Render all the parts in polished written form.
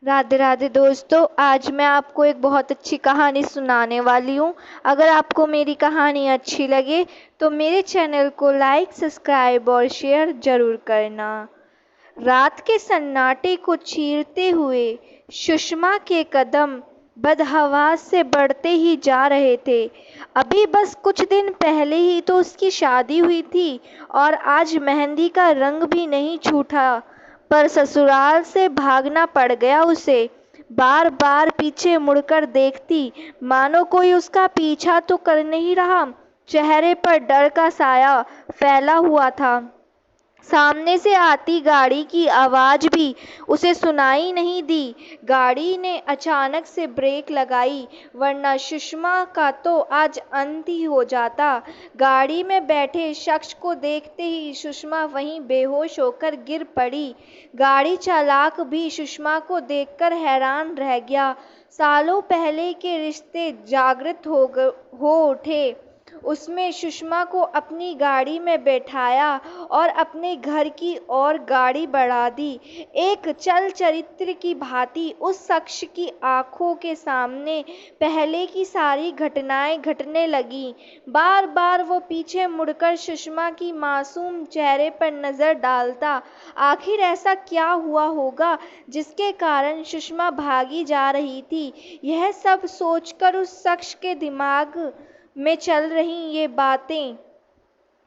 राधे राधे दोस्तों। आज मैं आपको एक बहुत अच्छी कहानी सुनाने वाली हूँ। अगर आपको मेरी कहानी अच्छी लगे तो मेरे चैनल को लाइक, सब्सक्राइब और शेयर जरूर करना। रात के सन्नाटे को चीरते हुए सुषमा के कदम बदहवास से बढ़ते ही जा रहे थे। अभी बस कुछ दिन पहले ही तो उसकी शादी हुई थी और आज मेहंदी का रंग भी नहीं छूटा, पर ससुराल से भागना पड़ गया उसे। बार बार पीछे मुड़कर देखती, मानो कोई उसका पीछा तो कर नहीं रहा। चेहरे पर डर का साया फैला हुआ था। सामने से आती गाड़ी की आवाज भी उसे सुनाई नहीं दी। गाड़ी ने अचानक से ब्रेक लगाई, वरना सुषमा का तो आज अंत ही हो जाता। गाड़ी में बैठे शख्स को देखते ही सुषमा वहीं बेहोश होकर गिर पड़ी। गाड़ी चालक भी सुषमा को देखकर हैरान रह गया। सालों पहले के रिश्ते जागृत हो उठे। उसने सुषमा को अपनी गाड़ी में बैठाया और अपने घर की ओर गाड़ी बढ़ा दी। एक चल चरित्र की भांति उस शख्स की आंखों के सामने पहले की सारी घटनाएं घटने लगी। बार बार वो पीछे मुड़कर सुषमा की मासूम चेहरे पर नजर डालता। आखिर ऐसा क्या हुआ होगा जिसके कारण सुषमा भागी जा रही थी? यह सब सोचकर उस शख्स के दिमाग में चल रही ये बातें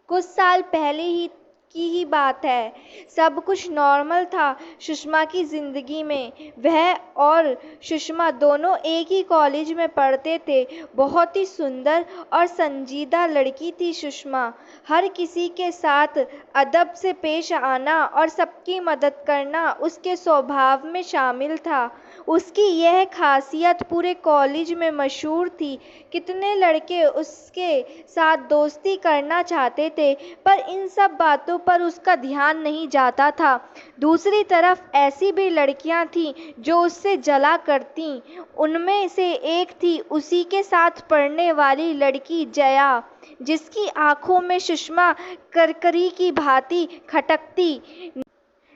कुछ साल पहले की ही बात है। सब कुछ नॉर्मल था सुषमा की जिंदगी में। वह और सुषमा दोनों एक ही कॉलेज में पढ़ते थे। बहुत ही सुंदर और संजीदा लड़की थी सुषमा। हर किसी के साथ अदब से पेश आना और सबकी मदद करना उसके स्वभाव में शामिल था। उसकी यह खासियत पूरे कॉलेज में मशहूर थी। कितने लड़के उसके साथ दोस्ती करना चाहते थे, पर इन सब बातों पर उसका ध्यान नहीं जाता था। दूसरी तरफ ऐसी भी लड़कियां थीं जो उससे जला करतीं। उनमें से एक थी उसी के साथ पढ़ने वाली लड़की जया, जिसकी आंखों में सुषमा करकरी की भांति खटकती।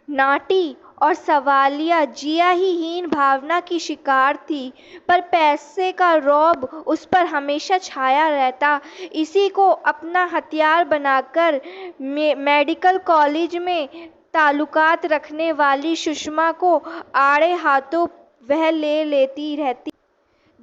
नाटी और सवालिया जिया ही हीन भावना की शिकार थी, पर पैसे का रौब उस पर हमेशा छाया रहता। इसी को अपना हथियार बनाकर मेडिकल कॉलेज में ताल्लुकात रखने वाली सुषमा को आड़े हाथों वह ले लेती रहती।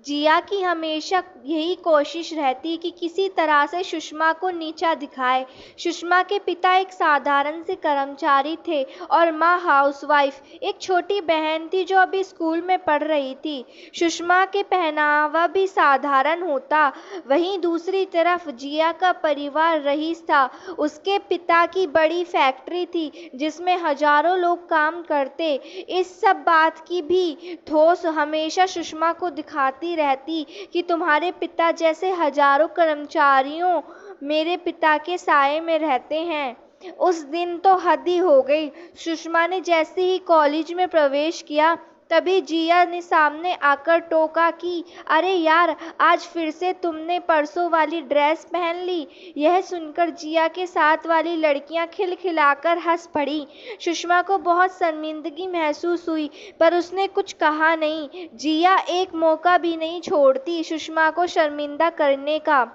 जिया की हमेशा यही कोशिश रहती कि किसी तरह से सुषमा को नीचा दिखाए। सुषमा के पिता एक साधारण से कर्मचारी थे और माँ हाउसवाइफ। एक छोटी बहन थी जो अभी स्कूल में पढ़ रही थी। सुषमा के पहनावा भी साधारण होता। वहीं दूसरी तरफ जिया का परिवार रईस था। उसके पिता की बड़ी फैक्ट्री थी जिसमें हजारों लोग काम करते। इस सब बात की भी ठोस हमेशा सुषमा को दिखाती रहती कि तुम्हारे पिता जैसे हजारों कर्मचारियों मेरे पिता के साए में रहते हैं। उस दिन तो हद ही हो गई। सुषमा ने जैसे ही कॉलेज में प्रवेश किया, तभी जिया ने सामने आकर टोका कि अरे यार, आज फिर से तुमने परसों वाली ड्रेस पहन ली। यह सुनकर जिया के साथ वाली लड़कियां खिलखिलाकर हंस पड़ी। सुषमा को बहुत शर्मिंदगी महसूस हुई, पर उसने कुछ कहा नहीं। जिया एक मौका भी नहीं छोड़ती सुषमा को शर्मिंदा करने का।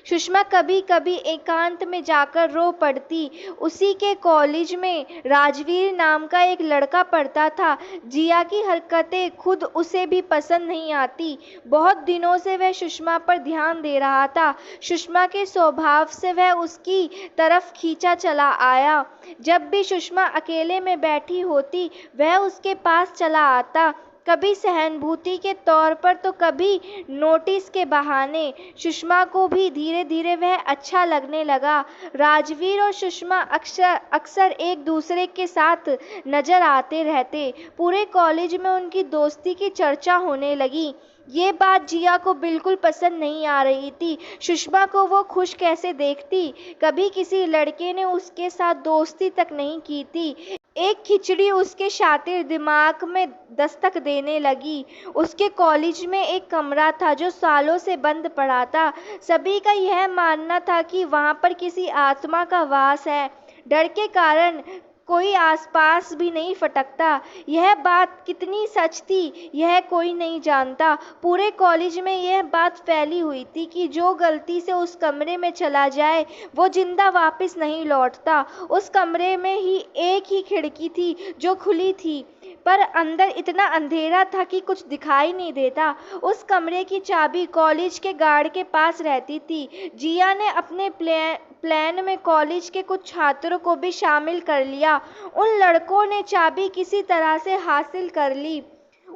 सुषमा कभी कभी एकांत में जाकर रो पड़ती। उसी के कॉलेज में राजवीर नाम का एक लड़का पढ़ता था। जिया की हरकतें खुद उसे भी पसंद नहीं आती। बहुत दिनों से वह सुषमा पर ध्यान दे रहा था। सुषमा के स्वभाव से वह उसकी तरफ खींचा चला आया। जब भी सुषमा अकेले में बैठी होती, वह उसके पास चला आता, कभी सहानुभूति के तौर पर तो कभी नोटिस के बहाने। सुषमा को भी धीरे धीरे वह अच्छा लगने लगा। राजवीर और सुषमा अक्सर एक दूसरे के साथ नजर आते रहते। पूरे कॉलेज में उनकी दोस्ती की चर्चा होने लगी। ये बात जिया को बिल्कुल पसंद नहीं आ रही थी। सुषमा को वो खुश कैसे देखती? कभी किसी लड़के ने उसके साथ दोस्ती तक नहीं की थी। एक खिचड़ी उसके शातिर दिमाग में दस्तक देने लगी। उसके कॉलेज में एक कमरा था जो सालों से बंद पड़ा था। सभी का यह मानना था कि वहां पर किसी आत्मा का वास है। डर के कारण कोई आसपास भी नहीं फटकता। यह बात कितनी सच थी यह कोई नहीं जानता। पूरे कॉलेज में यह बात फैली हुई थी कि जो गलती से उस कमरे में चला जाए वो जिंदा वापस नहीं लौटता। उस कमरे में ही एक ही खिड़की थी जो खुली थी, पर अंदर इतना अंधेरा था कि कुछ दिखाई नहीं देता। उस कमरे की चाबी कॉलेज के गार्ड के पास रहती थी। जिया ने अपने प्लान में कॉलेज के कुछ छात्रों को भी शामिल कर लिया। उन लड़कों ने चाबी किसी तरह से हासिल कर ली।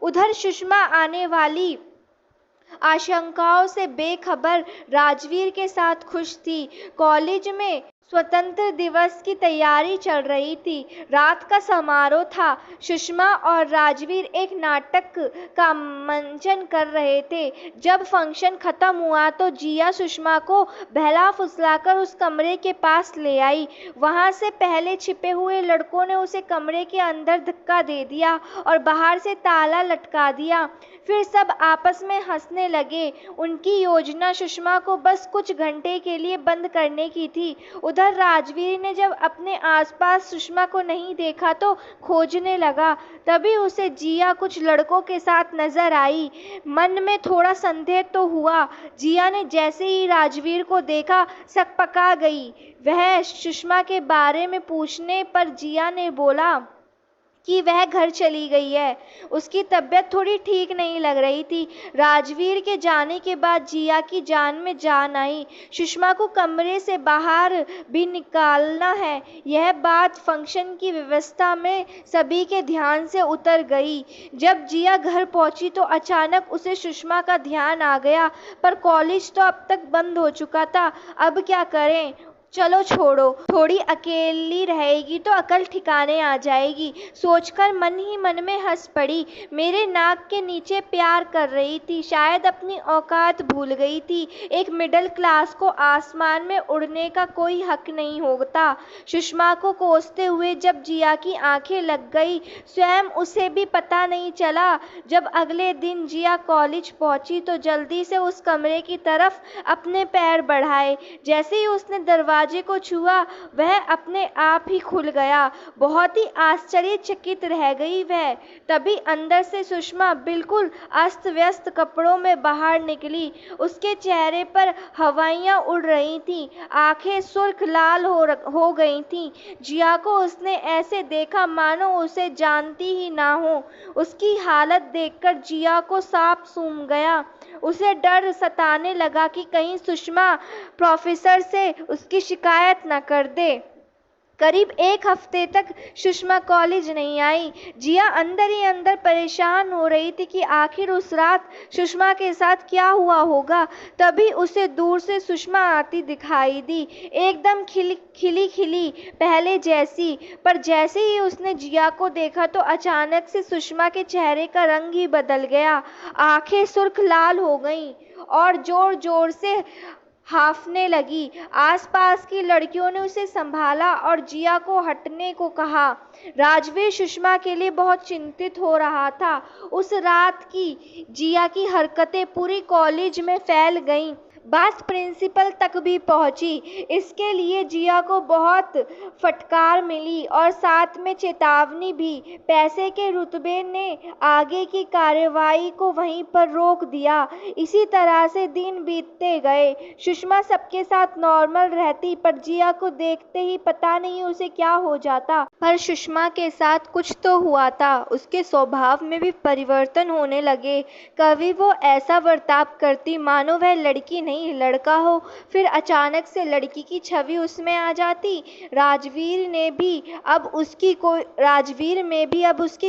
उधर सुषमा आने वाली आशंकाओं से बेखबर राजवीर के साथ खुश थी। कॉलेज में स्वतंत्र दिवस की तैयारी चल रही थी। रात का समारोह था। सुषमा और राजवीर एक नाटक का मंचन कर रहे थे। जब फंक्शन खत्म हुआ तो जिया सुषमा को बहला फुसलाकर उस कमरे के पास ले आई। वहां से पहले छिपे हुए लड़कों ने उसे कमरे के अंदर धक्का दे दिया और बाहर से ताला लटका दिया। फिर सब आपस में हंसने लगे। उनकी योजना सुषमा को बस कुछ घंटे के लिए बंद करने की थी। उधर राजवीर ने जब अपने आसपास सुषमा को नहीं देखा तो खोजने लगा। तभी उसे जिया कुछ लड़कों के साथ नजर आई। मन में थोड़ा संदेह तो हुआ। जिया ने जैसे ही राजवीर को देखा सकपका गई। वह सुषमा के बारे में पूछने पर जिया ने बोला कि वह घर चली गई है। उसकी तबीयत थोड़ी ठीक नहीं लग रही थी। राजवीर के जाने के बाद जिया की जान में जान आई। सुषमा को कमरे से बाहर भी निकालना है। यह बात फंक्शन की व्यवस्था में सभी के ध्यान से उतर गई। जब जिया घर पहुंची तो अचानक उसे सुषमा का ध्यान आ गया, पर कॉलेज तो अब तक बंद हो चुका था। अब क्या करें? चलो छोड़ो, थोड़ी अकेली रहेगी तो अकल ठिकाने आ जाएगी, सोचकर मन ही मन में हंस पड़ी। मेरे नाक के नीचे प्यार कर रही थी, शायद अपनी औकात भूल गई थी। एक मिडिल क्लास को आसमान में उड़ने का कोई हक नहीं होता। सुषमा को कोसते हुए जब जिया की आंखें लग गई, स्वयं उसे भी पता नहीं चला। जब अगले दिन जिया कॉलेज पहुंची तो जल्दी से उस कमरे की तरफ अपने पैर बढ़ाए। जैसे ही उसने दरवाजे को छुआ वह अपने आप ही खुल गया। बहुत ही आश्चर्यचकित रह गई वह। तभी अंदर से सुषमा बिल्कुल अस्त व्यस्त कपड़ों में बाहर निकली। उसके चेहरे पर हवाइयां उड़ रही थीं, आंखें सुर्ख लाल हो गई थीं। जिया को उसने ऐसे देखा मानो उसे जानती ही ना हो। उसकी हालत देखकर जिया को सांप सूंघ गया। उसे डर सताने लगा कि कहीं सुषमा प्रोफेसर से उसकी शिकायत न कर दे। करीब एक हफ्ते तक सुषमा कॉलेज नहीं आई। जिया अंदर ही अंदर परेशान हो रही थी कि आखिर उस रात सुषमा के साथ क्या हुआ होगा। तभी उसे दूर से सुषमा आती दिखाई दी, एकदम खिली पहले जैसी। पर जैसे ही उसने जिया को देखा तो अचानक से सुषमा के चेहरे का रंग ही बदल गया। आंखें सुर्ख लाल हो गईं और जोर जोर से हांफने लगी। आसपास की लड़कियों ने उसे संभाला और जिया को हटने को कहा। राजवीर सुषमा के लिए बहुत चिंतित हो रहा था। उस रात की जिया की हरकतें पूरी कॉलेज में फैल गईं। बात प्रिंसिपल तक भी पहुंची। इसके लिए जिया को बहुत फटकार मिली और साथ में चेतावनी भी। पैसे के रुतबे ने आगे की कार्रवाई को वहीं पर रोक दिया। इसी तरह से दिन बीतते गए। सुषमा सबके साथ नॉर्मल रहती, पर जिया को देखते ही पता नहीं उसे क्या हो जाता। पर सुषमा के साथ कुछ तो हुआ था। उसके स्वभाव में भी परिवर्तन होने लगे। कभी वो ऐसा बर्ताव करती मानो वह लड़की नहीं लड़का हो, फिर अचानक से लड़की की छवि उसमें आ जाती। राजवीर में भी अब उसकी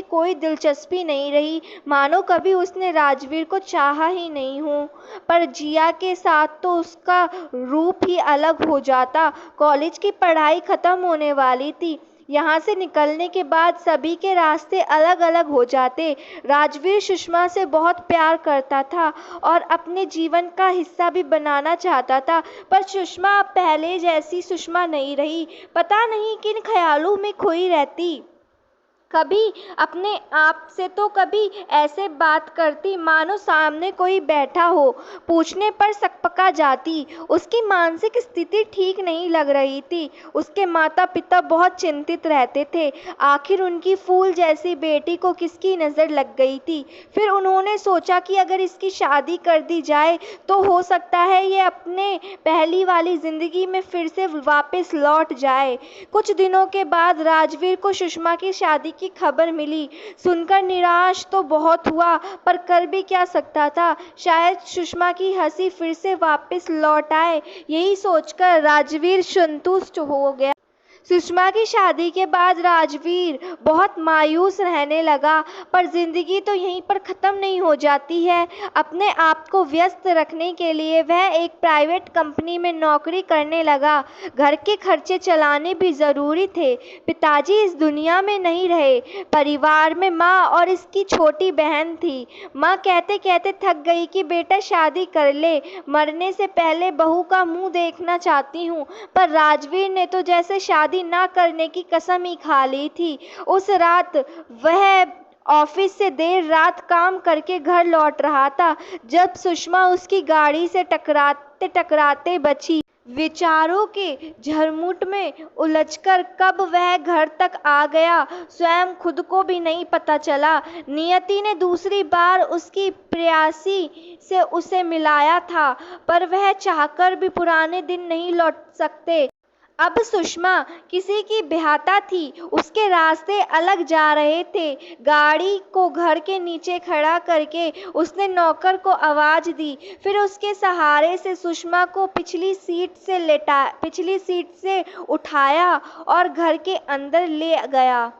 कोई दिलचस्पी नहीं रही, मानो कभी उसने राजवीर को चाहा ही नहीं हो। पर जिया के साथ तो उसका रूप ही अलग हो जाता। कॉलेज की पढ़ाई खत्म होने वाली थी। यहाँ से निकलने के बाद सभी के रास्ते अलग अलग हो जाते। राजवीर सुषमा से बहुत प्यार करता था और अपने जीवन का हिस्सा भी बनाना चाहता था, पर सुषमा अब पहले जैसी सुषमा नहीं रही। पता नहीं किन ख्यालों में खोई रहती। कभी अपने आप से तो कभी ऐसे बात करती मानो सामने कोई बैठा हो। पूछने पर सकपका जाती। उसकी मानसिक स्थिति ठीक नहीं लग रही थी। उसके माता पिता बहुत चिंतित रहते थे। आखिर उनकी फूल जैसी बेटी को किसकी नज़र लग गई थी। फिर उन्होंने सोचा कि अगर इसकी शादी कर दी जाए तो हो सकता है ये अपने पहली वाली ज़िंदगी में फिर से वापस लौट जाए। कुछ दिनों के बाद राजवीर को सुषमा की शादी की खबर मिली। सुनकर निराश तो बहुत हुआ, पर कर भी क्या सकता था। शायद सुषमा की हंसी फिर से वापस लौट आए, यही सोचकर राजवीर संतुष्ट हो गया। सुषमा की शादी के बाद राजवीर बहुत मायूस रहने लगा, पर जिंदगी तो यहीं पर ख़त्म नहीं हो जाती है। अपने आप को व्यस्त रखने के लिए वह एक प्राइवेट कंपनी में नौकरी करने लगा। घर के खर्चे चलाने भी ज़रूरी थे। पिताजी इस दुनिया में नहीं रहे। परिवार में माँ और इसकी छोटी बहन थी। माँ कहते कहते थक गई कि बेटा शादी कर ले, मरने से पहले बहू का मुंह देखना चाहती हूँ। पर राजवीर ने तो जैसे शादी ना करने की कसम ही खा ली थी। उस रात वह ऑफिस से देर रात काम करके घर लौट रहा था, जब सुषमा उसकी गाड़ी से टकराते टकराते बची। विचारों के झरमुट में उलझकर कब वह घर तक आ गया, स्वयं खुद को भी नहीं पता चला। नियति ने दूसरी बार उसकी प्रेयसी से उसे मिलाया था, पर वह चाहकर भी पुराने दिन नहीं लौट सकते। अब सुषमा किसी की ब्याहता थी। उसके रास्ते अलग जा रहे थे। गाड़ी को घर के नीचे खड़ा करके उसने नौकर को आवाज़ दी। फिर उसके सहारे से सुषमा को पिछली सीट से उठाया और घर के अंदर ले गया।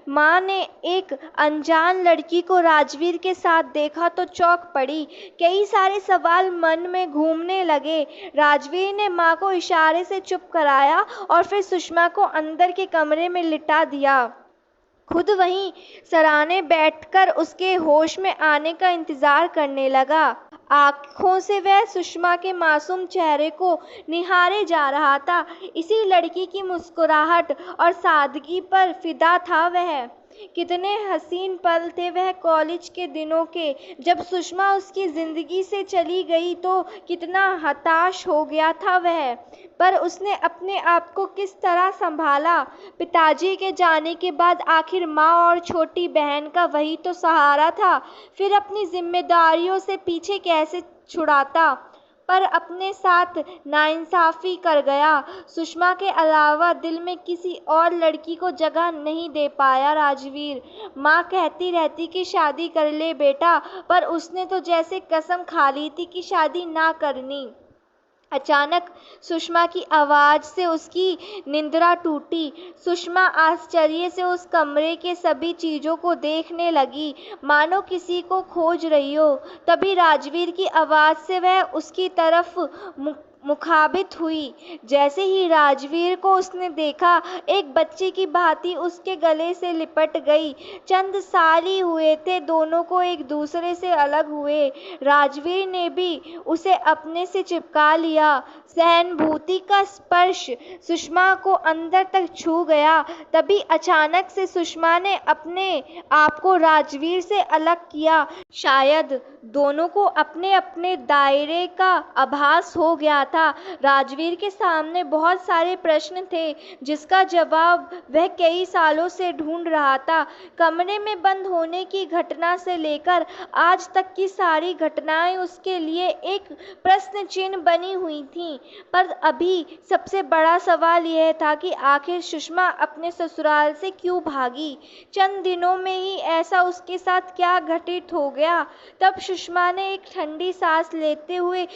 माँ ने एक अनजान लड़की को राजवीर के साथ देखा तो चौंक पड़ी। कई सारे सवाल मन में घूमने लगे। राजवीर ने माँ को इशारे से चुप कराया और फिर सुषमा को अंदर के कमरे में लिटा दिया। खुद वहीं सराहने बैठकर उसके होश में आने का इंतजार करने लगा। आंखों से वह सुषमा के मासूम चेहरे को निहारे जा रहा था। इसी लड़की की मुस्कुराहट और सादगी पर फिदा था वह। कितने हसीन पल थे वह कॉलेज के दिनों के। जब सुषमा उसकी ज़िंदगी से चली गई तो कितना हताश हो गया था वह, पर उसने अपने आप को किस तरह संभाला। पिताजी के जाने के बाद आखिर माँ और छोटी बहन का वही तो सहारा था। फिर अपनी जिम्मेदारियों से पीछे कैसे छुड़ाता, पर अपने साथ नाइंसाफ़ी कर गया। सुषमा के अलावा दिल में किसी और लड़की को जगह नहीं दे पाया राजवीर। माँ कहती रहती कि शादी कर ले बेटा, पर उसने तो जैसे कसम खा ली थी कि शादी ना करनी। अचानक सुषमा की आवाज़ से उसकी निंद्रा टूटी। सुषमा आश्चर्य से उस कमरे के सभी चीज़ों को देखने लगी, मानो किसी को खोज रही हो। तभी राजवीर की आवाज़ से वह उसकी तरफ मुखाबित हुई। जैसे ही राजवीर को उसने देखा, एक बच्चे की भांति उसके गले से लिपट गई। चंद साल ही हुए थे दोनों को एक दूसरे से अलग हुए। राजवीर ने भी उसे अपने से चिपका लिया। सहानुभूति का स्पर्श सुषमा को अंदर तक छू गया। तभी अचानक से सुषमा ने अपने आप को राजवीर से अलग किया। शायद दोनों को अपने अपने दायरे का आभास हो गया था। राजवीर के सामने बहुत सारे प्रश्न थे, जिसका जवाब वह कई सालों से ढूंढ रहा था। कमरे में बंद होने की घटना से लेकर आज तक की सारी घटनाएं उसके लिए एक प्रश्न चिन्ह बनी हुई थीं। पर अभी सबसे बड़ा सवाल यह था कि आखिर सुषमा अपने ससुराल से क्यों भागी। चंद दिनों में ही ऐसा उसके साथ क्या घटित हो गया। तब सुषमा ने एक ठंडी सांस लेते हुए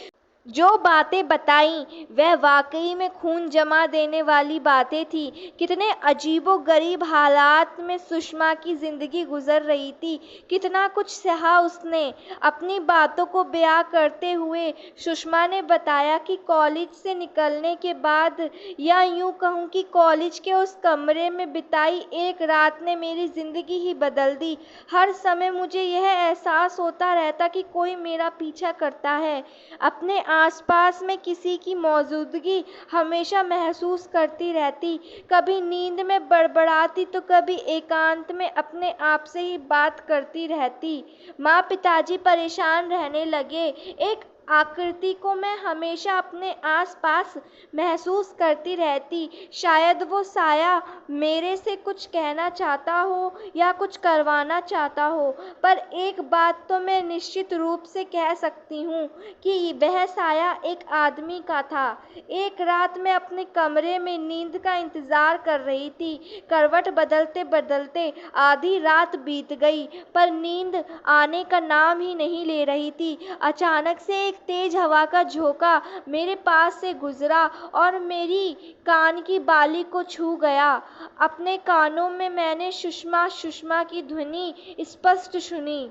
जो बातें बताई वह वाकई में खून जमा देने वाली बातें थी। कितने अजीबोगरीब हालात में सुषमा की ज़िंदगी गुजर रही थी। कितना कुछ सहा उसने। अपनी बातों को बयां करते हुए सुषमा ने बताया कि कॉलेज से निकलने के बाद, या यूँ कहूँ कि कॉलेज के उस कमरे में बिताई एक रात ने मेरी ज़िंदगी ही बदल दी। हर समय मुझे यह एहसास होता रहता कि कोई मेरा पीछा करता है। अपने आसपास में किसी की मौजूदगी हमेशा महसूस करती रहती। कभी नींद में बड़बड़ाती तो कभी एकांत में अपने आप से ही बात करती रहती। माँ पिताजी परेशान रहने लगे। एक आकृति को मैं हमेशा अपने आसपास महसूस करती रहती। शायद वो साया मेरे से कुछ कहना चाहता हो या कुछ करवाना चाहता हो, पर एक बात तो मैं निश्चित रूप से कह सकती हूँ कि वह साया एक आदमी का था। एक रात मैं अपने कमरे में नींद का इंतजार कर रही थी। करवट बदलते बदलते आधी रात बीत गई, पर नींद आने का नाम ही नहीं ले रही थी। अचानक से एक तेज हवा का झोंका मेरे पास से गुजरा और मेरी कान की बाली को छू गया। अपने कानों में मैंने सुषमा सुषमा की ध्वनि स्पष्ट सुनी।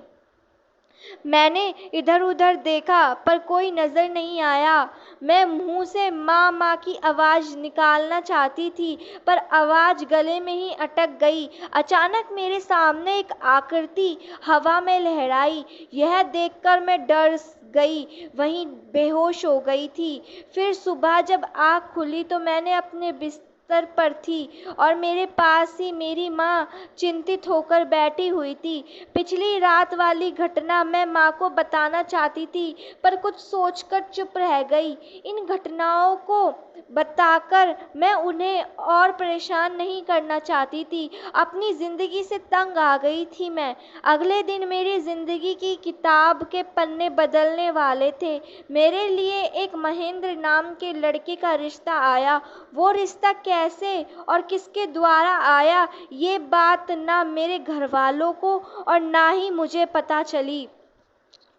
मैंने इधर उधर देखा पर कोई नजर नहीं आया। मैं मुंह से माँ माँ की आवाज निकालना चाहती थी, पर आवाज गले में ही अटक गई। अचानक मेरे सामने एक आकृति हवा में लहराई। यह देखकर मैं डर गई, वहीं बेहोश हो गई थी। फिर सुबह जब आँख खुली तो मैंने अपने बिस्तर पर थी और मेरे पास ही मेरी माँ चिंतित होकर बैठी हुई थी। पिछली रात वाली घटना मैं माँ को बताना चाहती थी, पर कुछ सोचकर चुप रह गई। इन घटनाओं को बताकर मैं उन्हें और परेशान नहीं करना चाहती थी। अपनी जिंदगी से तंग आ गई थी मैं। अगले दिन मेरी जिंदगी की किताब के पन्ने बदलने वाले थे। मेरे लिए एक महेंद्र नाम के लड़के का रिश्ता आया। वो रिश्ता कैसे और किसके द्वारा आया, ये बात ना मेरे घर वालों को और ना ही मुझे पता चली।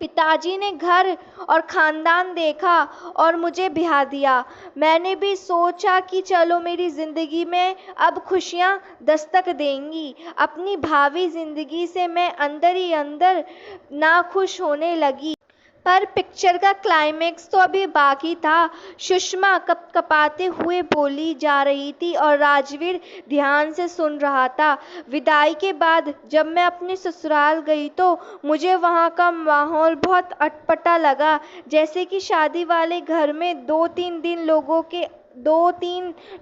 पिताजी ने घर और खानदान देखा और मुझे ब्याह दिया। मैंने भी सोचा कि चलो मेरी ज़िंदगी में अब खुशियाँ दस्तक देंगी। अपनी भावी ज़िंदगी से मैं अंदर ही अंदर नाखुश होने लगी। पर पिक्चर का क्लाइमेक्स तो अभी बाकी था। सुषमा कपकपाते हुए बोली जा रही थी और राजवीर ध्यान से सुन रहा था। विदाई के बाद जब मैं अपने ससुराल गई तो मुझे वहाँ का माहौल बहुत अटपटा लगा। जैसे कि शादी वाले घर में दो तीन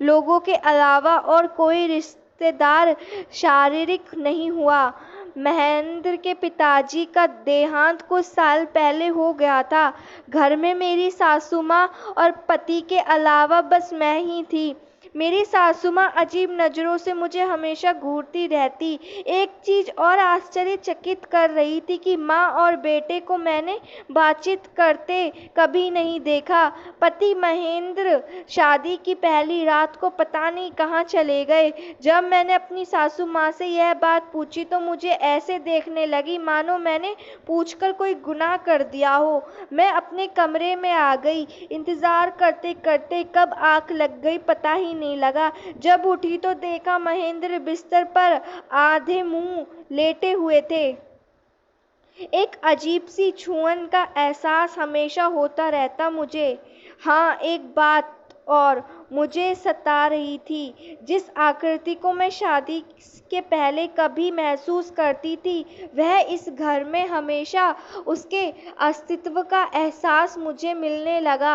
लोगों के अलावा और कोई रिश्तेदार शारीरिक नहीं हुआ। महेंद्र के पिताजी का देहांत कुछ साल पहले हो गया था। घर में मेरी सासू माँ और पति के अलावा बस मैं ही थी। मेरी सासू माँ अजीब नज़रों से मुझे हमेशा घूरती रहती। एक चीज़ और आश्चर्यचकित कर रही थी कि माँ और बेटे को मैंने बातचीत करते कभी नहीं देखा। पति महेंद्र शादी की पहली रात को पता नहीं कहाँ चले गए। जब मैंने अपनी सासू माँ से यह बात पूछी तो मुझे ऐसे देखने लगी मानो मैंने पूछकर कोई गुनाह कर दिया हो। मैं अपने कमरे में आ गई। इंतज़ार करते करते कब आँख लग गई पता ही नहीं लगा। जब उठी तो देखा महेंद्र बिस्तर पर आधे मुंह लेटे हुए थे। एक अजीब सी छुअन का एहसास हमेशा होता रहता मुझे। हाँ, एक बात और मुझे सता रही थी। जिस आकृति को मैं शादी के पहले कभी महसूस करती थी, वह इस घर में हमेशा उसके अस्तित्व का एहसास मुझे मिलने लगा।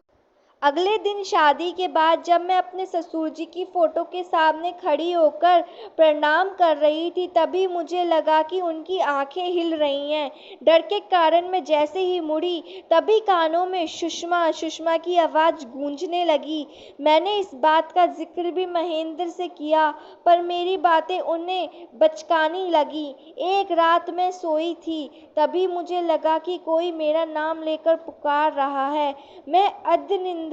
अगले दिन शादी के बाद जब मैं अपने ससुर जी की फ़ोटो के सामने खड़ी होकर प्रणाम कर रही थी, तभी मुझे लगा कि उनकी आंखें हिल रही हैं। डर के कारण मैं जैसे ही मुड़ी, तभी कानों में सुषमा सुषमा की आवाज़ गूंजने लगी। मैंने इस बात का जिक्र भी महेंद्र से किया, पर मेरी बातें उन्हें बचकानी लगी। एक रात मैं सोई थी, तभी मुझे लगा कि कोई मेरा नाम लेकर पुकार रहा है। मैं अर्धनिद्रा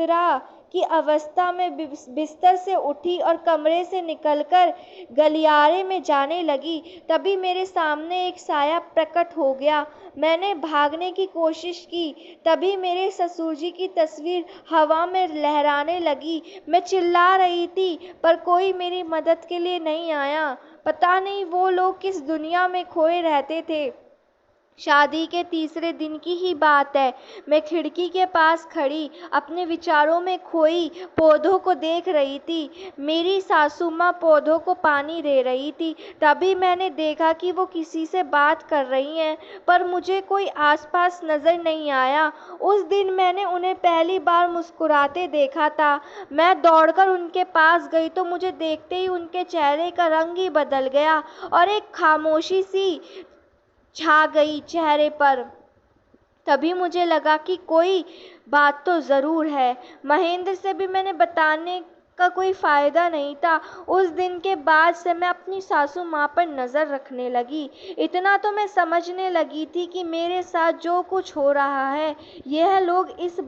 की अवस्था में बिस्तर से उठी और कमरे से निकलकर गलियारे में जाने लगी। तभी मेरे सामने एक साया प्रकट हो गया। मैंने भागने की कोशिश की, तभी मेरे ससुर जी की तस्वीर हवा में लहराने लगी। मैं चिल्ला रही थी, पर कोई मेरी मदद के लिए नहीं आया। पता नहीं वो लोग किस दुनिया में खोए रहते थे। शादी के तीसरे दिन की ही बात है। मैं खिड़की के पास खड़ी अपने विचारों में खोई पौधों को देख रही थी। मेरी सासू माँ पौधों को पानी दे रही थी। तभी मैंने देखा कि वो किसी से बात कर रही हैं, पर मुझे कोई आसपास नजर नहीं आया। उस दिन मैंने उन्हें पहली बार मुस्कुराते देखा था। मैं दौड़कर उनके पास गई तो मुझे देखते ही उनके चेहरे का रंग ही बदल गया और एक खामोशी सी छा गई चेहरे पर। तभी मुझे लगा कि कोई बात तो ज़रूर है। महेंद्र से भी मैंने बताने का कोई फ़ायदा नहीं था। उस दिन के बाद से मैं अपनी सासू माँ पर नज़र रखने लगी। इतना तो मैं समझने लगी थी कि मेरे साथ जो कुछ हो रहा है, यह लोग इस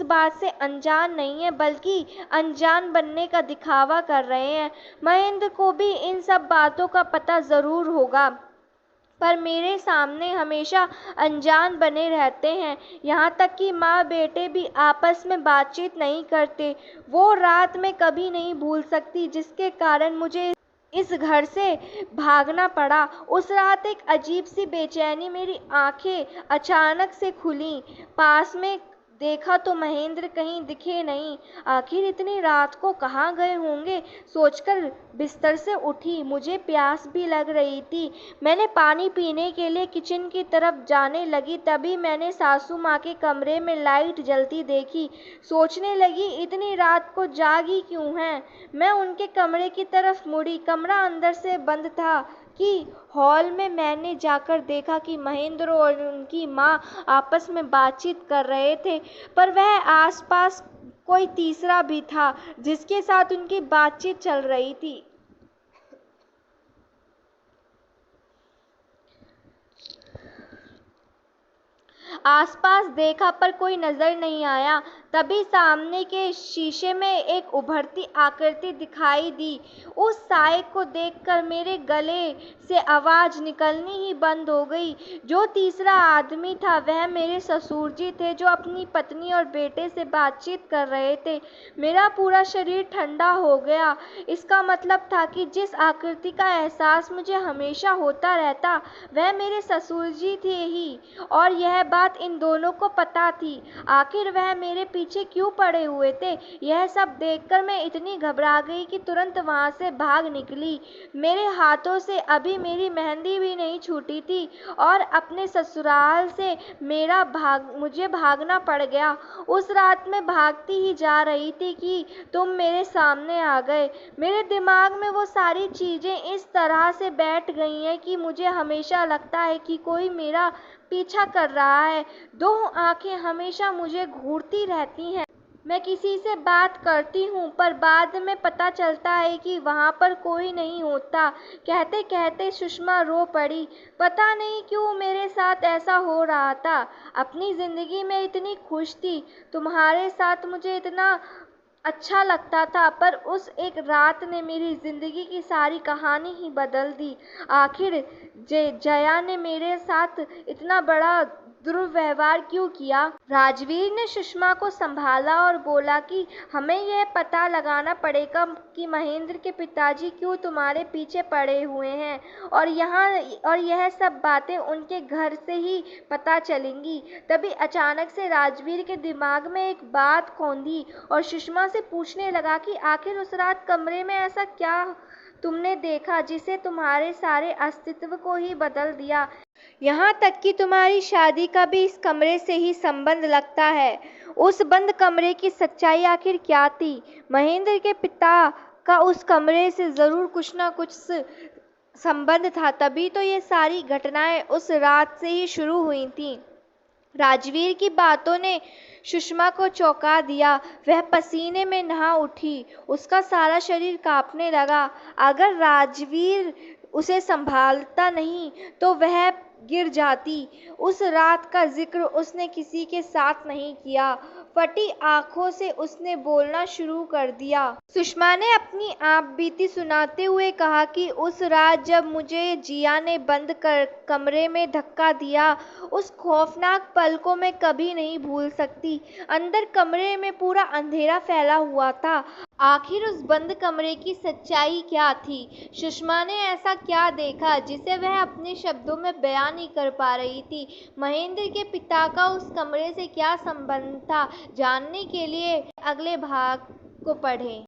बात से अनजान नहीं है, बल्कि अनजान बनने का दिखावा कर रहे हैं। महेंद्र को भी इन सब बातों का पता ज़रूर होगा, पर मेरे सामने हमेशा अनजान बने रहते हैं। यहाँ तक कि माँ बेटे भी आपस में बातचीत नहीं करते। वो रात मैं कभी नहीं भूल सकती जिसके कारण मुझे इस घर से भागना पड़ा। उस रात एक अजीब सी बेचैनी मेरी आंखें अचानक से खुली। पास में देखा तो महेंद्र कहीं दिखे नहीं। आखिर इतनी रात को कहाँ गए होंगे, सोचकर बिस्तर से उठी। मुझे प्यास भी लग रही थी। मैंने पानी पीने के लिए किचन की तरफ जाने लगी, तभी मैंने सासू माँ के कमरे में लाइट जलती देखी। सोचने लगी इतनी रात को जागी क्यों हैं। मैं उनके कमरे की तरफ मुड़ी। कमरा अंदर से बंद था कि हॉल में मैंने जाकर देखा कि महेंद्र और उनकी माँ आपस में बातचीत कर रहे थे, पर वह आसपास कोई तीसरा भी था जिसके साथ उनकी बातचीत चल रही थी। आसपास देखा पर कोई नजर नहीं आया। तभी सामने के शीशे में एक उभरती आकृति दिखाई दी। उस साए को देखकर मेरे गले से आवाज निकलनी ही बंद हो गई। जो तीसरा आदमी था वह मेरे ससुर जी थे, जो अपनी पत्नी और बेटे से बातचीत कर रहे थे। मेरा पूरा शरीर ठंडा हो गया। इसका मतलब था कि जिस आकृति का एहसास मुझे हमेशा होता रहता, वह मेरे ससुर जी थे ही, और यह बात इन दोनों को पता थी। आखिर वह मेरे पीछे क्यों पड़े हुए थे। यह सब देखकर मैं इतनी घबरा गई कि तुरंत वहां से भाग निकली। मेरे हाथों से अभी मेरी मेहंदी भी नहीं छूटी थी और अपने ससुराल से मुझे भागना पड़ गया। उस रात में भागती ही जा रही थी कि तुम मेरे सामने आ गए। मेरे दिमाग में वो सारी चीजें इस तरह से बैठ गई हैं कि मुझे हमेशा लगता है कि कोई मेरा पीछा कर रहा है। दो आंखें हमेशा मुझे घूरती रहती हैं। मैं किसी से बात करती हूँ, पर बाद में पता चलता है कि वहाँ पर कोई नहीं होता। कहते कहते सुषमा रो पड़ी। पता नहीं क्यों मेरे साथ ऐसा हो रहा था। अपनी जिंदगी में इतनी खुश थी, तुम्हारे साथ मुझे इतना अच्छा लगता था, पर उस एक रात ने मेरी जिंदगी की सारी कहानी ही बदल दी। आखिर जया ने मेरे साथ इतना बड़ा दुर्व्यवहार क्यों किया। राजवीर ने सुषमा को संभाला और बोला कि हमें यह पता लगाना पड़ेगा कि महेंद्र के पिताजी क्यों तुम्हारे पीछे पड़े हुए हैं, और यह सब बातें उनके घर से ही पता चलेंगी। तभी अचानक से राजवीर के दिमाग में एक बात कौंधी और सुषमा से पूछने लगा कि आखिर उस रात कमरे में ऐसा क्या तुमने देखा जिसे तुम्हारे सारे अस्तित्व को ही बदल दिया। यहाँ तक कि तुम्हारी शादी का भी इस कमरे से ही संबंध लगता है। उस बंद कमरे की सच्चाई आखिर क्या थी। महेंद्र के पिता का उस कमरे से जरूर कुछ ना कुछ संबंध था, तभी तो ये सारी घटनाएं उस रात से ही शुरू हुई थी। राजवीर की बातों ने सुषमा को चौंका दिया। वह पसीने में नहा उठी। उसका सारा शरीर कांपने लगा। अगर राजवीर उसे संभालता नहीं तो वह गिर जाती। उस रात का जिक्र उसने किसी के साथ नहीं किया। फटी आंखों से उसने बोलना शुरू कर दिया। सुषमा ने अपनी आप बीती सुनाते हुए कहा कि उस रात जब मुझे जिया ने बंद कर कमरे में धक्का दिया, उस खौफनाक पल को मैं कभी नहीं भूल सकती। अंदर कमरे में पूरा अंधेरा फैला हुआ था। आखिर उस बंद कमरे की सच्चाई क्या थी? सुषमा ने ऐसा क्या देखा जिसे वह अपने शब्दों में बयां नहीं कर पा रही थी? महेंद्र के पिता का उस कमरे से क्या संबंध था? जानने के लिए अगले भाग को पढ़ें।